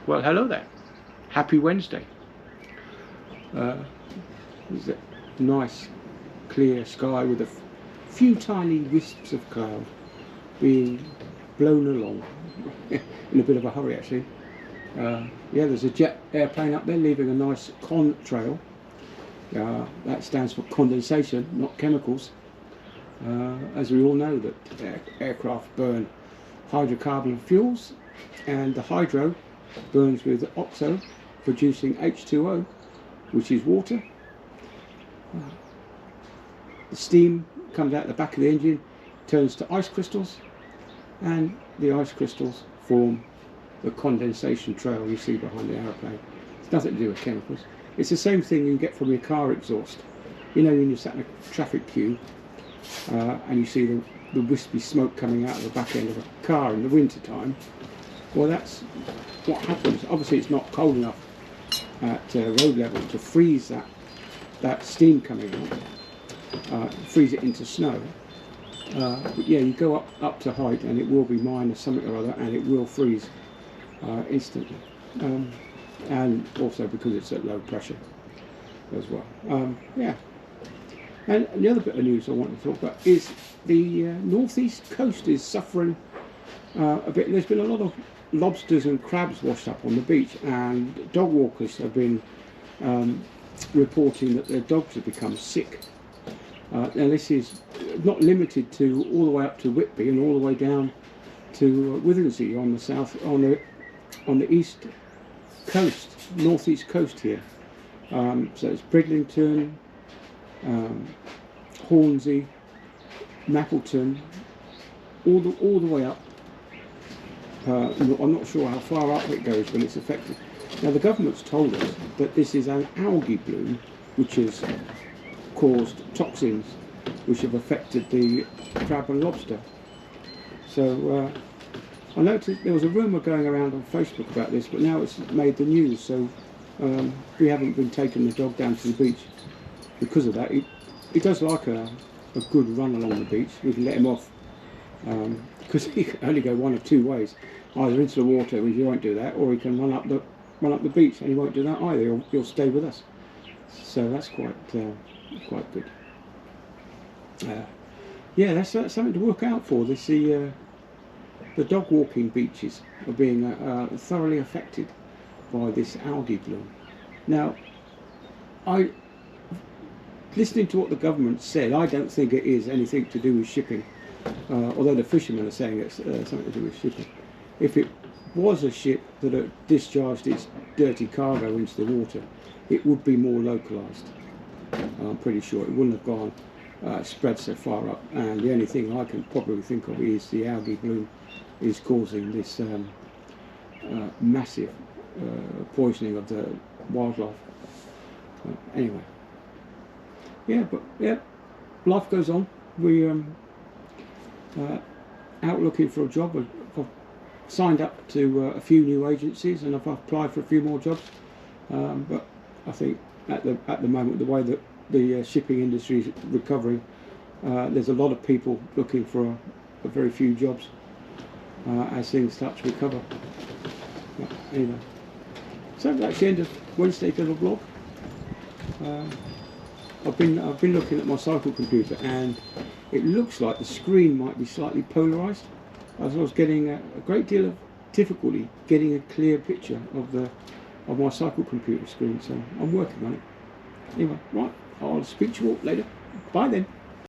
Well, hello there. Happy Wednesday. There's a nice clear sky with a few tiny wisps of cloud being blown along in a bit of a hurry actually. Yeah, there's a jet airplane up there leaving a nice contrail. That stands for condensation, not chemicals. As we all know that aircraft burn hydrocarbon fuels, and the hydro burns with oxo, producing H2O, which is water. The steam comes out the back of the engine, turns to ice crystals, and the ice crystals form the condensation trail you see behind the aeroplane. It's nothing to do with chemicals. It's the same thing you get from your car exhaust. You know, when you're sat in a traffic queue and you see the wispy smoke coming out of the back end of a car in the winter time. Well, that's what happens. Obviously it's not cold enough at road level to freeze that steam coming out, freeze it into snow. But yeah, you go up to height and it will be minus something or other, and it will freeze instantly. And also because it's at low pressure as well. Yeah. And the other bit of news I want to talk about is the northeast coast is suffering a bit. There's been a lot of lobsters and crabs washed up on the beach, and dog walkers have been reporting that their dogs have become sick. Now this is not limited to all the way up to Whitby and all the way down to Withensea on the south, on the east coast, northeast coast here. So it's Bridlington, Hornsey, Mappleton, all the way up. I'm not sure how far up it goes when it's affected. Now the government's told us that this is an algae bloom which has caused toxins which have affected the crab and lobster. So I noticed there was a rumour going around on Facebook about this, but now it's made the news, so we haven't been taking the dog down to the beach because of that. He does like a good run along the beach. We can let him off because he can only go one of two ways: either into the water, which he won't do that, or he can run up the beach, and he won't do that either. He'll stay with us. So that's quite good. Yeah, that's something to look out for. The dog walking beaches are being thoroughly affected by this algae bloom. Now, listening to what the government said, I don't think it is anything to do with shipping, although the fishermen are saying it's something to do with shipping. If it was a ship that had discharged its dirty cargo into the water, it would be more localised. I'm pretty sure it wouldn't have gone spread so far up, and the only thing I can probably think of is the algae bloom is causing this massive poisoning of the wildlife. Anyway, yeah, but yeah, life goes on. We out looking for a job. I've signed up to a few new agencies, and I've applied for a few more jobs. But I think at the moment, the way that the shipping industry is recovering, there's a lot of people looking for very few jobs as things start to recover. But anyway, so that's the end of Wednesday's little vlog. I've been looking at my cycle computer, and it looks like the screen might be slightly polarised, as I was getting a great deal of difficulty getting a clear picture of my cycle computer screen. So I'm working on it. Anyway, right, I'll speak to you all later. Bye then.